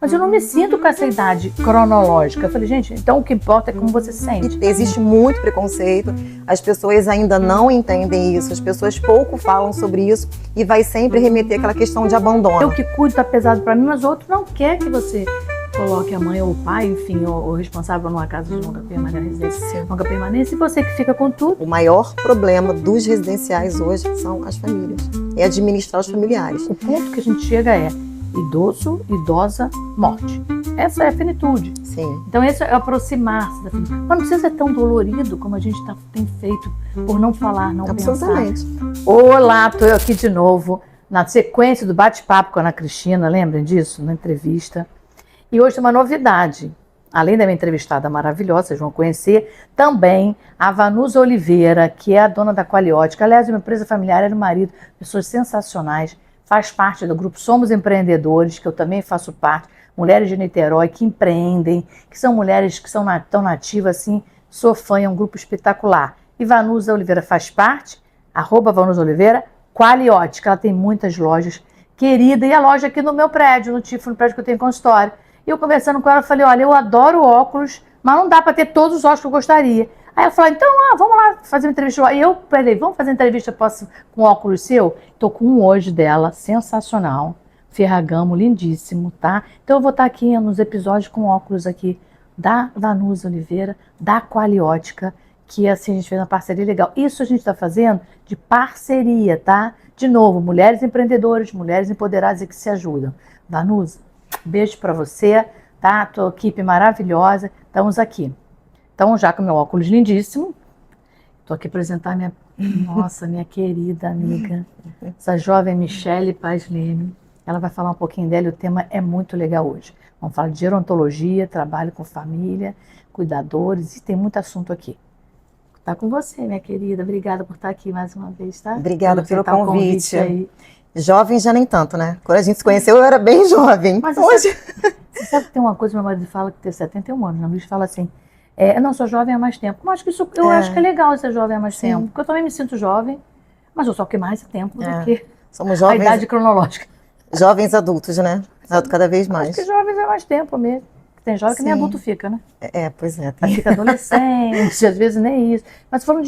mas eu não me sinto com essa idade cronológica. Eu falei, gente, então o que importa é como você se sente. Existe muito preconceito, as pessoas ainda não entendem isso, as pessoas pouco falam sobre isso e vai sempre remeter àquela questão de abandono. Eu que cuido tá pesado para mim, mas o outro não quer que você coloque a mãe ou o pai, enfim, o responsável numa casa de longa permanência, e você que fica com tudo. O maior problema dos residenciais hoje são as famílias, é administrar os familiares. O ponto que a gente chega é idoso, idosa, morte. Essa é a finitude. Sim. Então esse é aproximar-se da finitude. Mas não precisa ser tão dolorido como a gente tem feito por não falar, não Absolutamente. pensar. Olá, estou eu aqui de novo, na sequência do bate-papo com a Ana Cristina, lembram disso? Na entrevista. E hoje tem uma novidade. Além da minha entrevistada maravilhosa, vocês vão conhecer também a Vanusa Oliveira, que é a dona da Qualiótica. Aliás, uma empresa familiar, ela e o marido, pessoas sensacionais, faz parte do grupo Somos Empreendedores, que eu também faço parte, mulheres de Niterói que empreendem, que são mulheres que são tão nativas assim, sou fã, é um grupo espetacular. E Vanusa Oliveira faz parte, @Vanusa Oliveira, Qualiótica, ela tem muitas lojas, querida, e a loja aqui no meu prédio, no Tifo, no prédio que eu tenho consultório. E eu conversando com ela, falei, olha, eu adoro óculos, mas não dá para ter todos os óculos que eu gostaria. Aí ela falou, então, vamos lá fazer uma entrevista. E eu falei, vamos fazer entrevista com óculos seu? Tô com um hoje dela, sensacional, Ferragamo, lindíssimo, tá? Então eu vou estar aqui nos episódios com óculos aqui da Vanusa Oliveira, da Qualiótica, que assim a gente fez uma parceria legal. Isso a gente está fazendo de parceria, tá? De novo, mulheres empreendedoras, mulheres empoderadas e que se ajudam. Vanusa, beijo para você, tá? Tua equipe maravilhosa, estamos aqui. Então, já com meu óculos lindíssimo, estou aqui apresentar minha querida amiga, essa jovem Michele Paz Leme. Ela vai falar um pouquinho dela e o tema é muito legal hoje. Vamos falar de gerontologia, trabalho com família, cuidadores e tem muito assunto aqui. Tá com você, minha querida. Obrigada por estar aqui mais uma vez, tá? Obrigada pelo convite. Aí. Jovem já nem tanto, né? Quando a gente se conheceu, eu era bem jovem. Mas hoje... Você sabe que tem uma coisa que meu marido fala que tem 71 anos, né? O Luiz fala assim, não, sou jovem há mais tempo. Mas eu acho que é legal ser jovem há mais tempo. Porque eu também me sinto jovem, mas eu só que mais tempo do que somos jovens, a idade cronológica. Jovens adultos, né? Cada vez mais. Acho que jovens é mais tempo mesmo. Tem jovem que nem adulto fica, né? Pois é. Tem... Fica adolescente, às vezes nem isso. Mas falando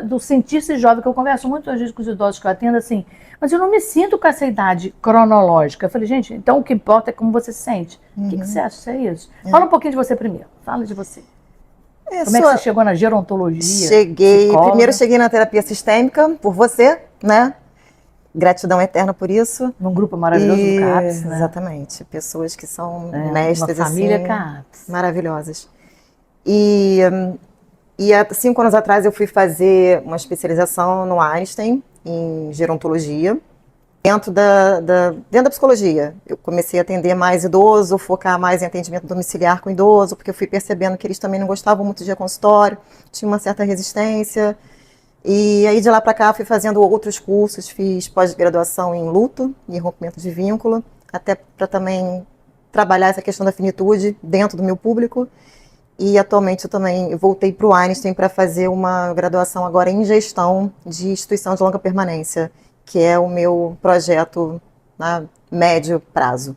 do sentir-se jovem, que eu converso muitas vezes com os idosos que eu atendo assim, mas eu não me sinto com essa idade cronológica. Eu falei, gente, então o que importa é como você se sente. O que você acha? Isso é isso? Fala um pouquinho de você primeiro. Fala de você. Como é que você chegou na gerontologia? Primeiro cheguei na terapia sistêmica, por você, né? Gratidão eterna por isso. Num grupo maravilhoso do CAPS, né? Exatamente. Pessoas que são mestres, uma família assim, CAPS. Maravilhosas. E há 5 anos atrás eu fui fazer uma especialização no Einstein, em gerontologia. Dentro da psicologia, eu comecei a atender mais idoso, focar mais em atendimento domiciliar com idoso, porque eu fui percebendo que eles também não gostavam muito de consultório, tinha uma certa resistência. E aí de lá para cá fui fazendo outros cursos, fiz pós-graduação em luto e rompimento de vínculo, até para também trabalhar essa questão da finitude dentro do meu público. E atualmente eu também voltei para o Einstein para fazer uma graduação agora em gestão de instituição de longa permanência, que é o meu projeto a médio prazo.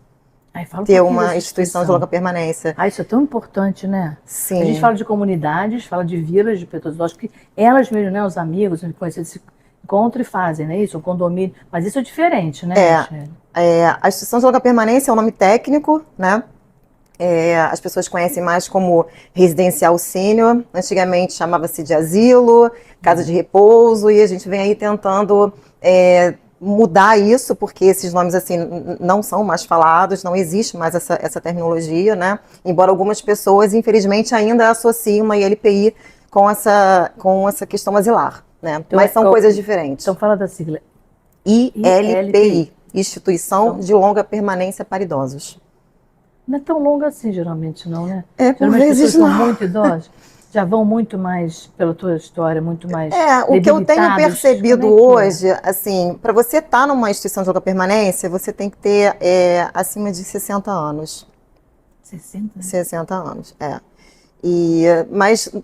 Ter uma instituição de longa permanência. Isso é tão importante, né? Sim. A gente fala de comunidades, fala de vilas, de pessoas idosas, que elas mesmo, né, os amigos, os conhecidos se encontram e fazem, né? Isso, um condomínio. Mas isso é diferente, né, Michele? A instituição de longa permanência é um nome técnico, né? As pessoas conhecem mais como residencial sênior. Antigamente chamava-se de asilo, casa de repouso, e a gente vem aí tentando mudar isso, porque esses nomes assim não são mais falados, não existe mais essa terminologia, né? Embora algumas pessoas, infelizmente, ainda associem uma ILPI com essa questão asilar, né? Então, mas são coisas diferentes. Então fala da sigla. ILPI, Instituição de Longa Permanência para Idosos. Não é tão longa assim, geralmente, não, né? Por vezes não. As pessoas são muito idosas, já vão muito mais, pela tua história, muito mais o que eu tenho percebido hoje, assim, para você estar numa instituição de longa permanência, você tem que ter acima de 60 anos. 60? 60 anos, mas,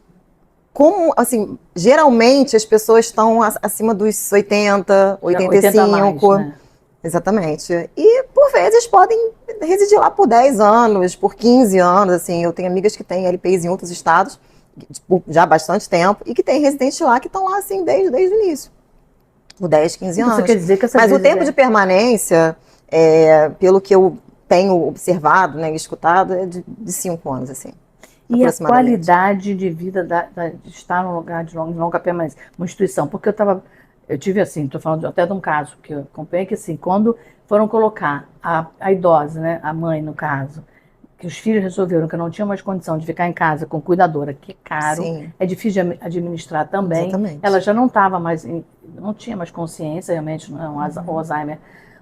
como, assim, geralmente as pessoas estão acima dos 80, 85. 80 a mais, né? Exatamente. E por por vezes podem residir lá por 10 anos, por 15 anos, assim, eu tenho amigas que têm LPIs em outros estados, tipo, já há bastante tempo, e que têm residentes lá que estão lá, assim, desde o início, por 10, 15 Então, anos. você quer dizer que Mas o tempo de permanência, pelo que eu tenho observado, né, e escutado, é de 5 anos, assim, e a aproximadamente. qualidade de vida de estar num lugar de longa permanência, uma instituição? Porque eu tive assim, estou falando até de um caso que eu acompanhei, que assim, quando foram colocar a idosa, né, a mãe no caso, que os filhos resolveram que não tinham mais condição de ficar em casa com cuidadora, que é caro, Sim, é difícil de administrar também, exatamente. ela já não estava mais, não tinha mais consciência, realmente, não, o Muito Alzheimer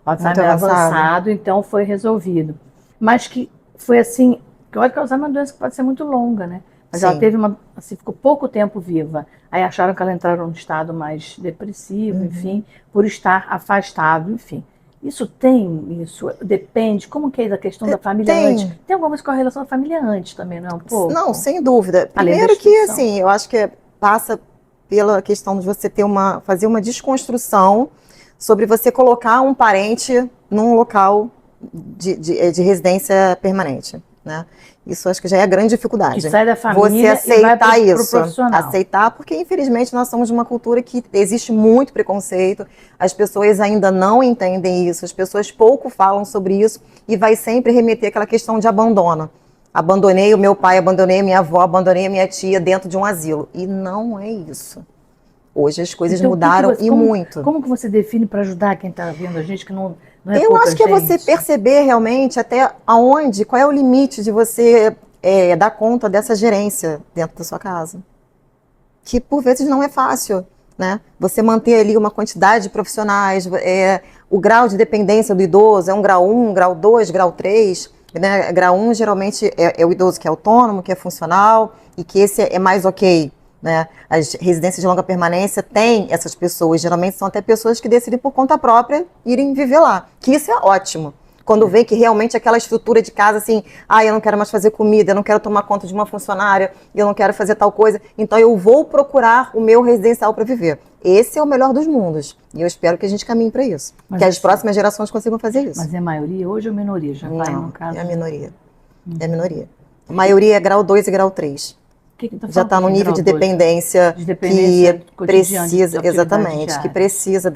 avançado. avançado, então foi resolvido. Mas que foi assim, que olha que o Alzheimer é uma doença que pode ser muito longa, né? Mas ela Sim. teve assim, ficou pouco tempo viva. Aí acharam que ela entrou num estado mais depressivo, enfim, por estar afastado, enfim. Isso depende, como que é da questão da família antes? Tem. Tem alguma correlação da família antes também, não é um Não, pouco? sem dúvida. Além da Primeiro que, instituição. assim, eu acho que passa pela questão de você fazer uma desconstrução sobre você colocar um parente num local de residência permanente, né? Isso acho que já é a grande Que dificuldade. sai da Você família e vai aceitar para o isso, profissional. aceitar, porque infelizmente nós somos de uma cultura que existe muito preconceito, as pessoas ainda não entendem isso, as pessoas pouco falam sobre isso e vai sempre remeter àquela questão de abandono. Abandonei o meu pai, abandonei a minha avó, abandonei a minha tia dentro de um asilo. E não é isso. Hoje as coisas Então, mudaram e muito. como que você define para ajudar quem está vendo a gente, que não é Eu pouca acho que é você gente? perceber realmente até qual é o limite de você dar conta dessa gerência dentro da sua casa. Que por vezes não é fácil, né? Você manter ali uma quantidade de profissionais, o grau de dependência do idoso é um grau 1, grau 2, grau 3, né? Grau 1 geralmente é o idoso que é autônomo, que é funcional e que esse é mais ok, né? As residências de longa permanência têm essas pessoas, geralmente são até pessoas que decidem por conta própria irem viver lá, que isso é ótimo. Quando vê que realmente aquela estrutura de casa, assim, eu não quero mais fazer comida, eu não quero tomar conta de uma funcionária, eu não quero fazer tal coisa, então eu vou procurar o meu residencial para viver. Esse é o melhor dos mundos. E eu espero que a gente caminhe para isso. Que as próximas gerações consigam fazer isso. Mas é maioria hoje ou minoria? Já vai no Não, caso. é a minoria. É a minoria. A maioria é grau 2 e grau 3. Já está no nível de dependência que precisa, exatamente, que precisa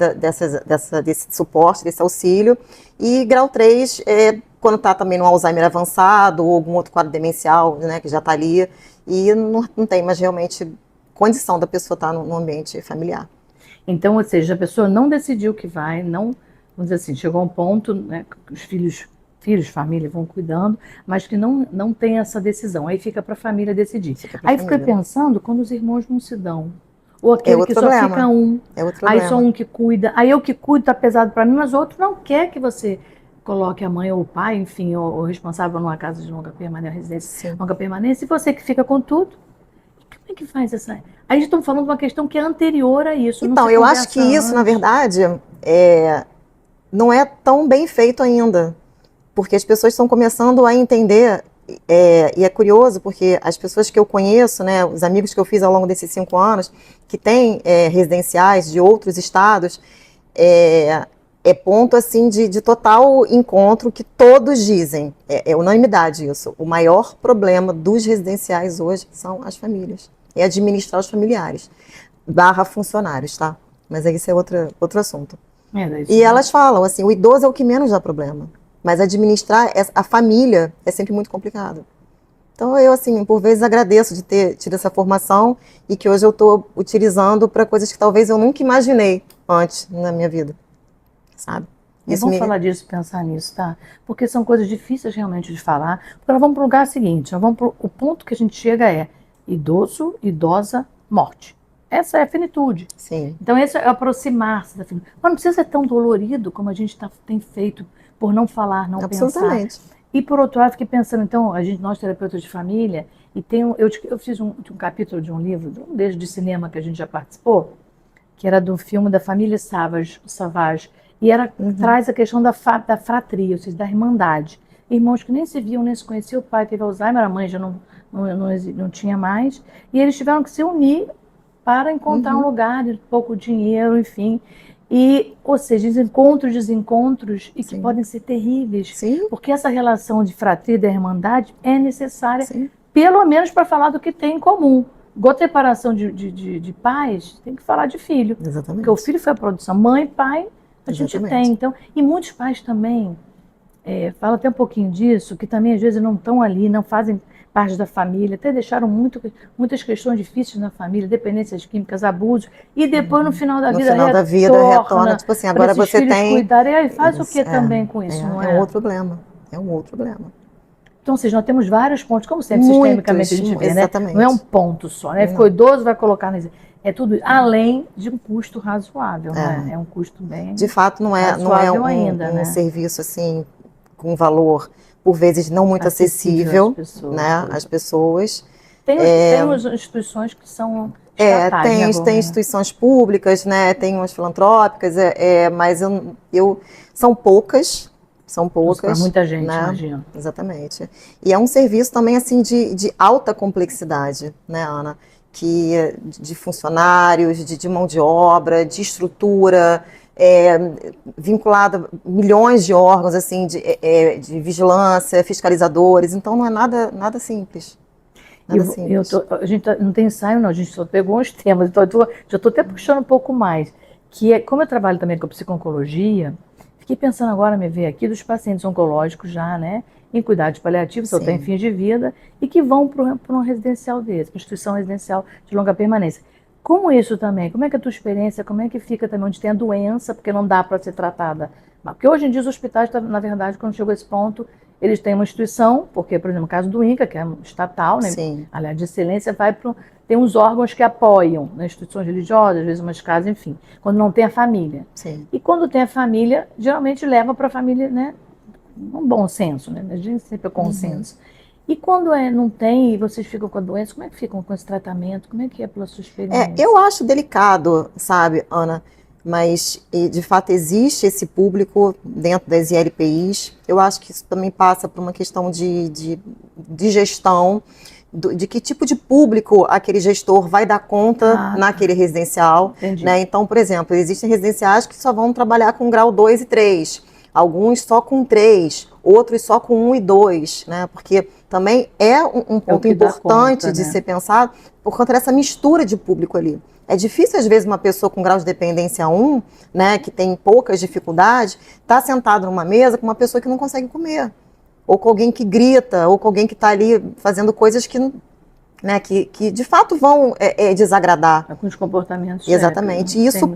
desse suporte, desse auxílio. E grau 3 é quando está também no Alzheimer avançado ou algum outro quadro demencial, né, que já está ali e não tem mais realmente condição da pessoa estar no ambiente familiar. Então, ou seja, a pessoa não decidiu que vai, não, vamos dizer assim, chegou a um ponto, né, que os filhos, família vão cuidando, mas que não tem essa decisão. Aí fica para a família decidir. Aí fica pensando quando os irmãos não se dão. Ou aquele que só fica um. Aí só um que cuida. Aí eu que cuido tá pesado para mim, mas o outro não quer que você coloque a mãe ou o pai, enfim, o responsável numa casa de longa permanência, residência de longa permanência, e você que fica com tudo. Como é que faz essa... Aí estamos falando de uma questão que é anterior a isso. Então, eu acho que isso, na verdade, não é tão bem feito ainda. Porque as pessoas estão começando a entender, e é curioso, porque as pessoas que eu conheço, né, os amigos que eu fiz ao longo desses 5 anos, que têm residenciais de outros estados, é ponto assim de total encontro que todos dizem, é unanimidade isso, o maior problema dos residenciais hoje são as famílias, é administrar os familiares, / funcionários, tá? Mas isso é outro assunto. E elas falam assim, o idoso é o que menos dá problema. Mas administrar a família é sempre muito complicado. Então eu, assim, por vezes agradeço de ter tido essa formação e que hoje eu estou utilizando para coisas que talvez eu nunca imaginei antes na minha vida, sabe? Vamos falar disso, pensar nisso, tá? Porque são coisas difíceis realmente de falar. Porque nós vamos para o lugar seguinte, o ponto que a gente chega é idoso, idosa, morte. Essa é a finitude. Sim. Então esse é aproximar-se da finitude. Mas não precisa ser tão dolorido como a gente tem feito por não falar, não pensar. E por outro lado, fiquei pensando, então, nós terapeutas de família, e eu fiz um capítulo de um livro, um desde de cinema que a gente já participou, que era do filme da família Savage, e traz a questão da fratria, ou seja, da irmandade. Irmãos que nem se viam, nem se conheciam, o pai teve Alzheimer, a mãe já não tinha mais, e eles tiveram que se unir para encontrar um lugar de pouco dinheiro, enfim. Ou seja, desencontros, e que Sim. podem ser terríveis. Sim. Porque essa relação de fratria e da irmandade é necessária, Sim. pelo menos para falar do que tem em comum. Igual a separação de pais, tem que falar de filho. Exatamente. Porque o filho foi a produção. Mãe e pai, a gente Exatamente. tem. Então, e muitos pais também, fala até um pouquinho disso, que também às vezes não estão ali, não fazem parte da família, até deixaram muitas questões difíceis na família, dependências químicas, abusos, e depois no final da vida retorna, tipo assim, agora você tem... cuidarem, aí faz o que também com isso, não é? É um outro problema, é um outro problema. Então, ou seja, nós temos vários pontos, como sempre, sistemicamente a gente vê, né? Não é um ponto só, né? Ficou idoso, vai colocar nesse... É tudo além de um custo razoável, né? É um custo bem de fato, não é um serviço assim com valor, por vezes não muito acessível, né, às pessoas. Tem instituições que são estatais, tem instituições públicas, né, tem umas filantrópicas, mas são poucas. Para muita gente, né? Imagino. Exatamente. E é um serviço também assim de alta complexidade, né, Ana? De funcionários, de mão de obra, de estrutura, vinculada a milhões de órgãos assim, de vigilância, fiscalizadores, então não é nada simples. A gente não tem ensaio, não, a gente só pegou uns temas, então já estou até puxando um pouco mais, que é, como eu trabalho também com psico-oncologia, fiquei pensando agora, me ver aqui, dos pacientes oncológicos já, né, em cuidados paliativos, ou tem fim de vida, e que vão para um residencial desse, uma instituição residencial de longa permanência. Como isso também? Como é que é a tua experiência? Como é que fica também onde tem a doença, porque não dá para ser tratada? Porque hoje em dia os hospitais, na verdade, quando chegou a esse ponto, eles têm uma instituição, porque, por exemplo, no caso do INCA, que é estatal, né? Aliás, de excelência, tem uns órgãos que apoiam, né? Instituições religiosas, às vezes umas casas, enfim, quando não tem a família. E quando tem a família, geralmente leva para a família, né? Um bom senso, né? A gente sempre é consenso. E quando não tem e vocês ficam com a doença, como é que ficam com esse tratamento? Como é que é pela sua experiência? Eu acho delicado, sabe, Ana? Mas, de fato, existe esse público dentro das ILPIs. Eu acho que isso também passa por uma questão de gestão, de que tipo de público aquele gestor vai dar conta naquele residencial. Né? Então, por exemplo, existem residenciais que só vão trabalhar com grau 2 e 3, alguns só com 3, outros só com 1 e 2, né? Porque também é um ponto importante de ser pensado por conta dessa mistura de público ali. É difícil, às vezes, uma pessoa com grau de dependência 1, né, que tem poucas dificuldades, estar sentado numa mesa com uma pessoa que não consegue comer. Ou com alguém que grita, ou com alguém que está ali fazendo coisas que, né, que de fato vão desagradar. Com os comportamentos. Exatamente. E isso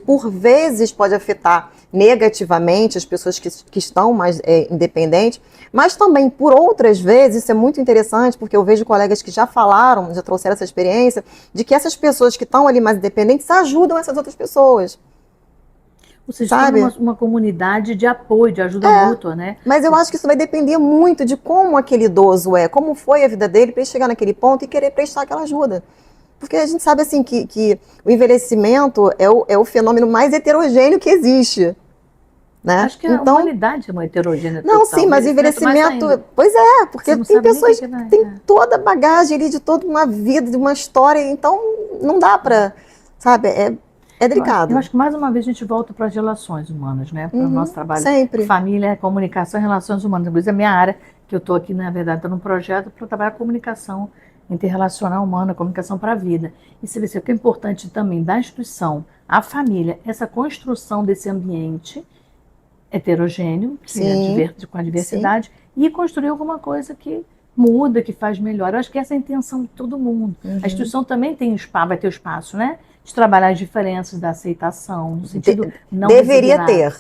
por vezes, pode afetar negativamente as pessoas que estão mais independentes, mas também, por outras vezes, isso é muito interessante, porque eu vejo colegas que já falaram, já trouxeram essa experiência, de que essas pessoas que estão ali mais independentes ajudam essas outras pessoas. Ou seja, tem uma comunidade de apoio, de ajuda mútua, né? Mas eu acho que isso vai depender muito de como aquele idoso como foi a vida dele para ele chegar naquele ponto e querer prestar aquela ajuda. Porque a gente sabe assim que o envelhecimento é o fenômeno mais heterogêneo que existe. Né? Acho que a humanidade é uma heterogênea total. Não, sim, mas o envelhecimento... Pois é, porque tem pessoas que têm toda a bagagem ali de toda uma vida, de uma história, então não dá para, sabe, é delicado. Eu acho que mais uma vez a gente volta para as relações humanas, né? Para o nosso trabalho. Sempre. Família, comunicação e relações humanas. Inclusive a minha área, que eu estou aqui, na verdade, estou num projeto para trabalhar comunicação interrelacional humana, comunicação para a vida. E você vê o que é importante também da instituição, a família, essa construção desse ambiente heterogêneo, com a diversidade, e construir alguma coisa que muda, que faz melhor. Eu acho que essa é a intenção de todo mundo. A instituição também vai ter o espaço, né? De trabalhar as diferenças da aceitação, no sentido não deveria ter.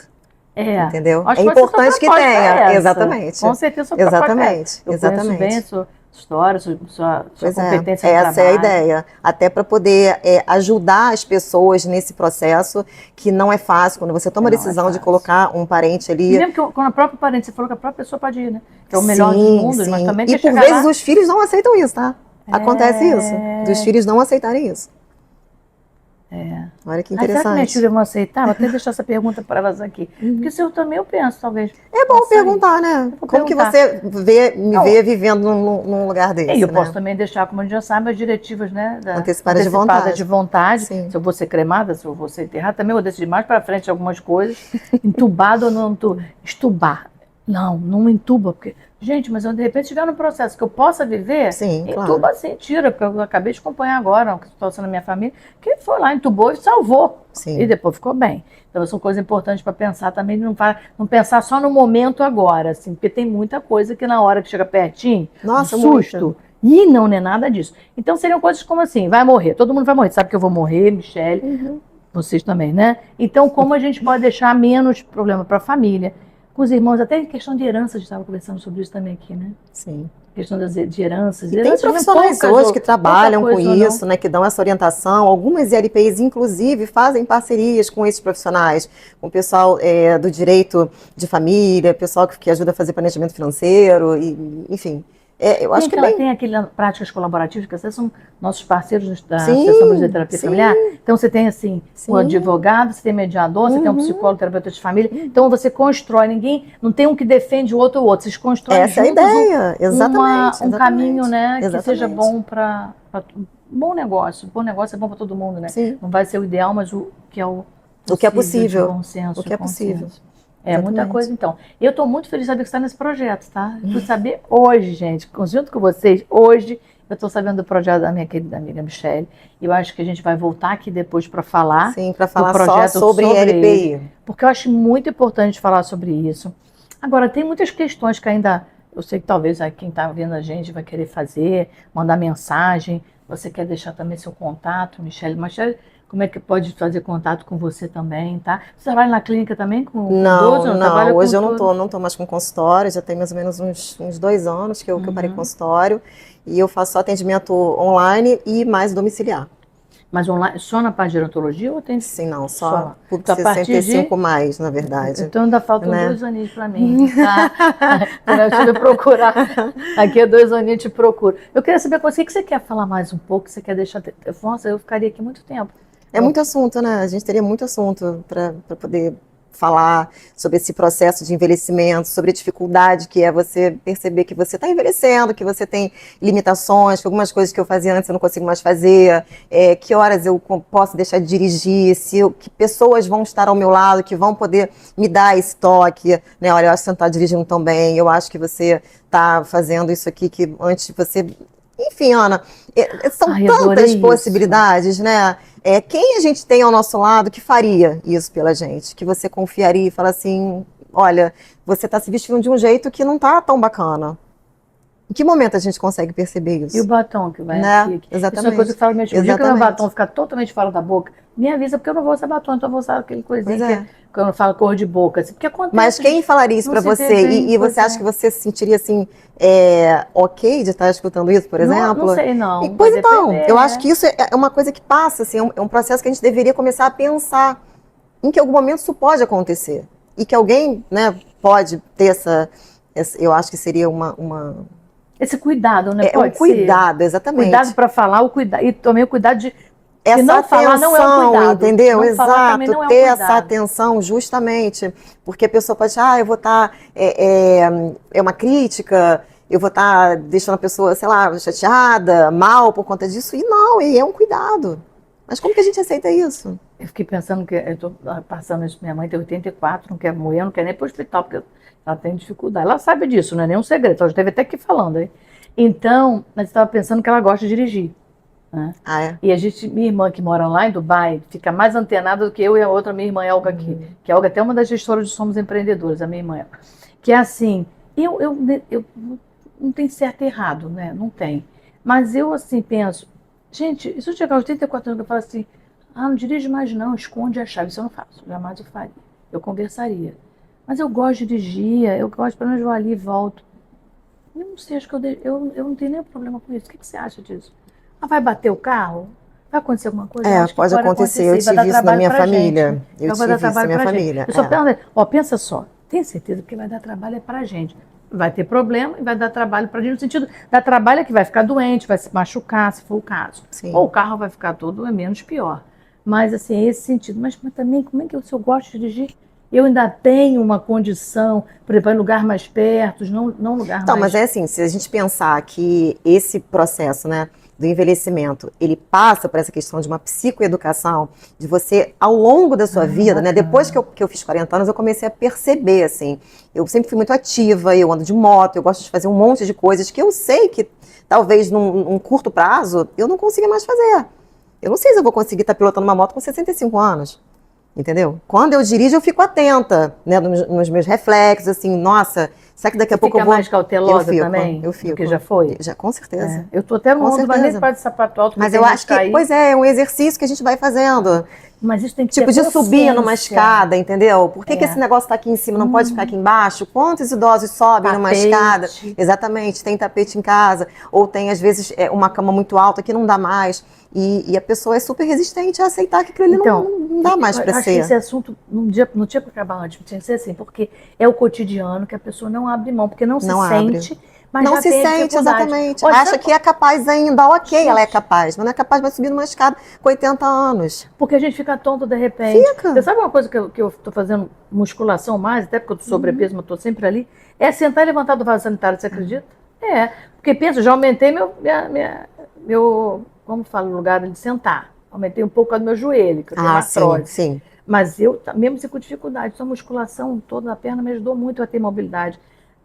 Entendeu? É importante que tenha. Exatamente. Com certeza, exatamente. Eu conheço bem a sua história, sua competência de trabalho. Essa é a ideia. Até para poder ajudar as pessoas nesse processo, que não é fácil, quando você toma a decisão de colocar um parente ali. E mesmo que quando a própria parente, você falou que a própria pessoa pode ir, né? Que é o melhor dos mundos, mas também e por vezes os filhos não aceitam isso, tá? Acontece isso, dos filhos não aceitarem isso. Olha que Será que minhas interessante. filhas vão aceitar? Vou até deixar essa pergunta para elas aqui. Porque se eu também, eu penso, talvez. É bom perguntar, né? vou Como que perguntar. você vê vivendo num lugar E desse, eu né? posso também deixar, como a gente já sabe, as diretivas, né? Antecipadas de vontade. Sim. Se eu vou ser cremada, se eu vou ser enterrada, também vou decidir mais para frente algumas coisas. Entubado ou não entubar. Estubar. Não entuba, porque... Gente, mas eu de repente estiver no processo que eu possa viver, Sim, entuba claro. assim, tira, porque eu acabei de acompanhar agora uma situação na minha família, que foi lá, entubou e salvou. Sim. E depois ficou bem. Então são coisas importantes para pensar também, não pensar só no momento agora, assim, porque tem muita coisa que na hora que chega pertinho, Nossa, um susto, e não é nada disso. Então seriam coisas como assim, vai morrer, todo mundo vai morrer, sabe que eu vou morrer, Michele, vocês também, né? Então como a gente pode deixar menos problema para a família, com os irmãos, até em questão de herança, a gente estava conversando sobre isso também aqui, né? Sim. Questão de heranças. E tem profissionais hoje que trabalham com isso, né, que dão essa orientação. Algumas ILPIs, inclusive, fazem parcerias com esses profissionais, com o pessoal do direito de família, pessoal que ajuda a fazer planejamento financeiro, enfim. Eu acho que tem aquelas práticas colaborativas, que são nossos parceiros da sim, Associação Brasileira de Terapia Familiar. Então, você tem, assim, sim. um advogado, você tem mediador, você tem um psicólogo, terapeuta de família. Então, você constrói, não tem um que defende o outro, vocês constroem essa juntos é a ideia, exatamente. Um caminho, né, exatamente. Que seja bom para bom negócio. Bom negócio é bom para todo mundo, né? Sim. Não vai ser o ideal, mas o que é o que é possível. De bom senso, o que é possível. Muita coisa, então. Eu estou muito feliz de saber que você está nesse projeto, tá? Fui saber hoje, gente, junto com vocês, hoje, eu estou sabendo do projeto da minha querida amiga Michele. E eu acho que a gente vai voltar aqui depois para falar. Sim, para falar do projeto só sobre LPI. Porque eu acho muito importante falar sobre isso. Agora, tem muitas questões que ainda... Eu sei que talvez quem está vendo a gente vai querer fazer, mandar mensagem. Você quer deixar também seu contato, Michele? Michele, como é que pode fazer contato com você também, tá? Você trabalha na clínica também com idoso? Não, hoje eu não tô mais com consultório, já tem mais ou menos uns 2 anos que eu parei com consultório, e eu faço só atendimento online e mais domiciliar. Mas online, só na parte de gerontologia ou tem? Sim, não, só por então, 65 mais, na verdade. Então ainda faltam 2 aninhos para mim, tá? Eu tive que procurar. Aqui é 2 aninhos eu te procuro. Eu queria saber com você, o que você quer falar mais um pouco? Você quer deixar... Nossa, eu ficaria aqui muito tempo. É muito assunto, né? A gente teria muito assunto para poder falar sobre esse processo de envelhecimento, sobre a dificuldade que é você perceber que você está envelhecendo, que você tem limitações, que algumas coisas que eu fazia antes eu não consigo mais fazer, que horas eu posso deixar de dirigir, que pessoas vão estar ao meu lado, que vão poder me dar esse toque, né? Olha, eu acho que você não está dirigindo tão bem, eu acho que você está fazendo isso aqui que antes você... Enfim, Ana, são tantas possibilidades, né? Quem a gente tem ao nosso lado que faria isso pela gente? Que você confiaria e fala assim, olha, você está se vestindo de um jeito que não está tão bacana. Em que momento a gente consegue perceber isso? E o batom que vai né? aqui? Exatamente. Isso é uma coisa que eu falo mesmo. O dia que o meu batom ficar totalmente fora da boca, me avisa, porque eu não vou usar batom, então eu vou usar aquele coisinha que eu não falo cor de boca. Assim, porque acontece, mas quem falaria isso para você? E você acha que você se sentiria assim, ok de estar escutando isso, por exemplo? Não sei, não. Pois então, eu acho que isso é uma coisa que passa, assim, é um processo que a gente deveria começar a pensar em que em algum momento isso pode acontecer. E que alguém, né, pode ter essa eu acho que seria esse cuidado, né? É um cuidado, exatamente. Cuidado para falar, e também o cuidado de essa não atenção, falar não é um cuidado. Entendeu? Não Exato, não é um ter cuidado. essa atenção justamente, porque a pessoa pode, eu vou estar, uma crítica, eu vou estar deixando a pessoa, sei lá, chateada, mal por conta disso, e não, é um cuidado. Mas como que a gente aceita isso? Eu fiquei pensando que eu estou passando isso, minha mãe tem 84, não quer morrer, não quer nem ir para o hospital, porque ela tem dificuldade. Ela sabe disso, não é nenhum segredo, ela já esteve até aqui falando. Hein? Então, mas estava pensando que ela gosta de dirigir. Né? E minha irmã que mora lá em Dubai, fica mais antenada do que eu e a outra minha irmã Elga aqui. Que a Elga é até uma das gestoras de Somos Empreendedores, a minha irmã Elga. Que é assim, eu não tem certo e errado, né? Não tem. Mas eu assim penso, gente, se eu chegar aos 84 anos eu falo assim, não dirige mais não, esconde a chave. Isso eu não faço, jamais eu faria. Eu conversaria. Mas eu gosto de dirigir, eu gosto, pelo menos vou ali e volto. Eu não sei, acho que eu não tenho nenhum problema com isso. O que você acha disso? Vai bater o carro? Vai acontecer alguma coisa? Pode acontecer. Eu tive isso na minha família. Eu tive isso na minha família. Eu só penso, pensa só, tem certeza que vai dar trabalho pra gente. Vai ter problema e vai dar trabalho pra gente, no sentido, dar trabalho é que vai ficar doente, vai se machucar, se for o caso. Sim. Ou o carro vai ficar todo menos pior. Mas, assim, é esse sentido. Mas também, como é que se eu gosto de dirigir, eu ainda tenho uma condição, por exemplo, em lugar mais perto, não lugar Então, mais... mas é assim, se a gente pensar que esse processo, né, do envelhecimento, ele passa por essa questão de uma psicoeducação, de você, ao longo da sua vida, né, depois que eu fiz 40 anos, eu comecei a perceber, assim, eu sempre fui muito ativa, eu ando de moto, eu gosto de fazer um monte de coisas que eu sei que talvez num curto prazo eu não consiga mais fazer. Eu não sei se eu vou conseguir estar pilotando uma moto com 65 anos. Entendeu? Quando eu dirijo, eu fico atenta, né, nos meus reflexos, assim, nossa, será que daqui a pouco eu vou... mais cautelosa também? Eu fico. Do que já foi? Já, com certeza. Eu tô até no mundo, mas nem certeza. para de sapato alto. Mas eu acho que, pois é um exercício que a gente vai fazendo. Mas isso tem que tipo, ter de subir numa escada, entendeu? Por que esse negócio tá aqui em cima, não pode ficar aqui embaixo? Quantos idosos sobem numa escada? Exatamente, tem tapete em casa, ou tem, às vezes, uma cama muito alta que não dá mais. E a pessoa é super resistente a aceitar que aquilo ali não dá mais para ser. Eu acho que esse assunto não tinha para acabar antes, tinha que ser assim, porque é o cotidiano que a pessoa não abre mão, porque não se sente, mas não já se tem sente, exatamente. Olha, acha que é capaz ainda, ok, ela é capaz, mas não é capaz, vai subir numa escada com 80 anos. Porque a gente fica tonto de repente. Fica. Você sabe uma coisa que eu tô fazendo musculação mais, até porque eu tô sobrepeso, mas tô sempre ali, é sentar e levantar do vaso sanitário, você acredita? É, porque pensa, já aumentei meu como fala, o lugar de sentar. Aumentei um pouco do meu joelho, que eu tenho artrose. Sim. Mas eu, mesmo assim, com dificuldade, então a musculação toda na perna me ajudou muito a ter mobilidade.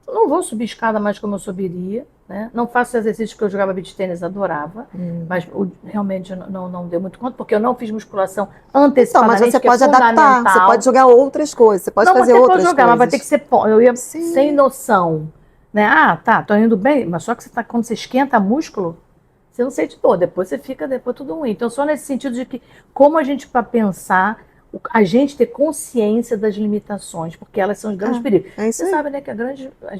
Eu não vou subir escada mais como eu subiria, né? Não faço exercícios que eu jogava beach tênis, adorava, mas realmente não deu muito conta, porque eu não fiz musculação antecipadamente. Então, mas você pode adaptar, você pode jogar outras coisas, você pode fazer outras coisas. Mas vai ter que ser, eu ia sem noção, né? Tô indo bem, mas só que quando você esquenta músculo, você não sente dor, depois você fica tudo ruim. Então, só nesse sentido de que, como a gente, para pensar, a gente ter consciência das limitações, porque elas são os grandes perigos. Você sabe, né, que às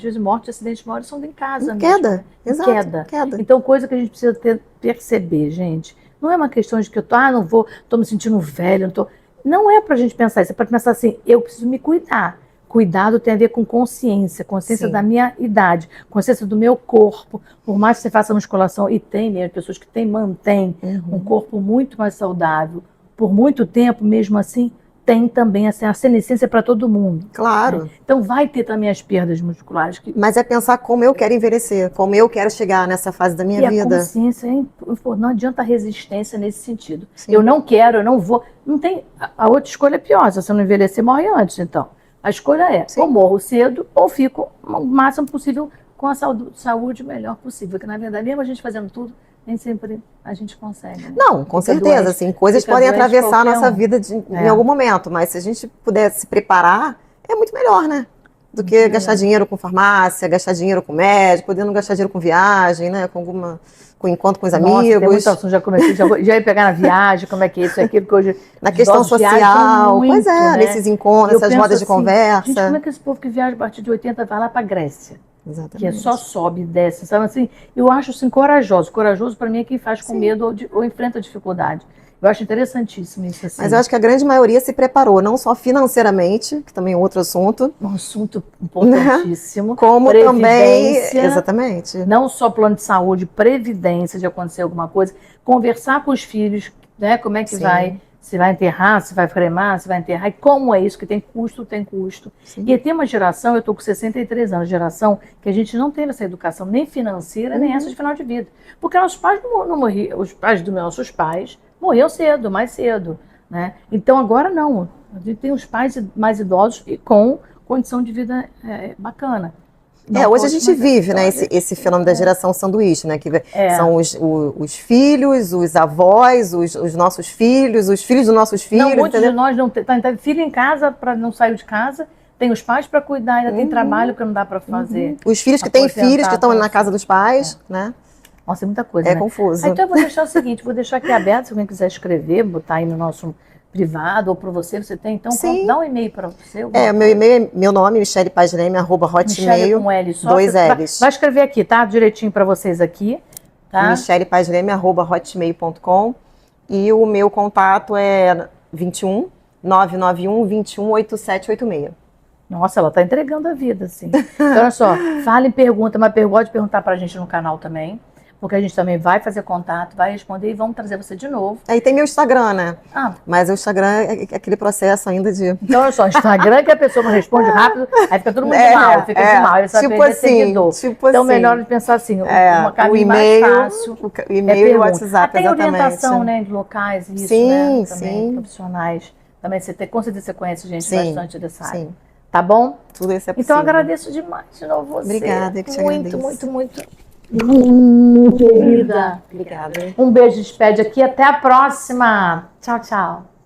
vezes, mortes, acidentes maiores são em casa mesmo. Queda, exato. Queda. Então, coisa que a gente precisa perceber, gente. Não é uma questão de que eu tô me sentindo velho, não é pra gente pensar isso, é pra pensar assim, eu preciso me cuidar. Cuidado tem a ver com consciência da minha idade, consciência do meu corpo. Por mais que você faça musculação, e tem mesmo pessoas que mantêm um corpo muito mais saudável, por muito tempo, mesmo assim, tem também a senescência para todo mundo. Claro. Né? Então vai ter também as perdas musculares. Mas é pensar como eu quero envelhecer, como eu quero chegar nessa fase da minha vida. E a consciência, não adianta a resistência nesse sentido. Sim. Eu não quero, eu não vou. Não tem, a outra escolha é pior, se você não envelhecer, morre antes, então. A escolha é, ou morro cedo, ou fico o máximo possível com a saúde melhor possível. Porque, na verdade, mesmo a gente fazendo tudo, nem sempre a gente consegue. Né? Não, com certeza. Assim, coisas podem atravessar a nossa vida em algum momento, mas se a gente puder se preparar, é muito melhor, né? Do que gastar dinheiro com farmácia, gastar dinheiro com médico, podendo gastar dinheiro com viagem, né? Com encontro com os amigos. Tem muita opção, já comecei, já ia pegar na viagem, como é que é isso e aquilo, porque hoje... Na questão social, muito, pois é, né? Nesses encontros, essas rodas de conversa. Gente, como é que esse povo que viaja a partir de 80 vai lá para Grécia? Exatamente. Que só sobe e desce, sabe assim? Eu acho assim, corajoso. Corajoso para mim é quem faz com medo ou enfrenta dificuldade. Eu acho interessantíssimo isso. Assim. Mas eu acho que a grande maioria se preparou, não só financeiramente, que também é outro assunto. Um assunto importantíssimo. Como também, exatamente. Não só plano de saúde, previdência de acontecer alguma coisa. Conversar com os filhos, né? Como é que vai, se vai enterrar, se vai cremar, se vai enterrar. E como é isso, que tem custo. Sim. E tem uma geração, eu estou com 63 anos, geração que a gente não teve essa educação nem financeira, nem essa de final de vida. Porque nossos pais não morriam, os pais dos nossos pais morriam cedo, mais cedo, né? Então agora não, a gente tem os pais mais idosos e com condição de vida bacana. Hoje a gente vive, né, esse fenômeno da geração sanduíche, né, que são os filhos, os avós, os nossos filhos, os filhos dos nossos filhos. Não, muitos de nós não tem filho em casa, não saiu de casa, tem os pais para cuidar, ainda tem trabalho que não dá para fazer. Os filhos que têm filhos que estão na casa dos pais, né? Nossa, é muita coisa, né? Confuso. Então eu vou deixar o seguinte, vou deixar aqui aberto, se alguém quiser escrever, botar aí no nosso privado ou para você tem, então dá um e-mail para você. Meu e-mail é meu nome, michele.pasleme, @hotmail, Michele com L só. 2 L's. Vai escrever aqui, tá? Direitinho para vocês aqui, tá? michele.pasleme, @hotmail.com, e o meu contato é 21 991 21 8786. Nossa, ela tá entregando a vida, assim. Então, olha só, fala e pergunta, mas pode perguntar pra gente no canal também. porque a gente também vai fazer contato, vai responder e vamos trazer você de novo. Aí tem meu Instagram, né? Ah, Mas o Instagram é aquele processo ainda de... então é só Instagram que a pessoa não responde rápido, aí fica todo mundo de mal, fica de mal, aí você vai perder seguidor. Então melhor de pensar assim, uma caminho mais fácil. O e-mail e o WhatsApp, tem exatamente. orientação, né, de locais, isso, Sim, né? Também sim. profissionais. Também com certeza você conhece gente Sim, bastante dessa área. sim. Tá bom? Tudo isso é possível. Então agradeço demais de novo você. Obrigada, eu que te muito, agradeço. muito, querida. Obrigada. Um beijo, despede aqui. Até a próxima. Tchau, tchau.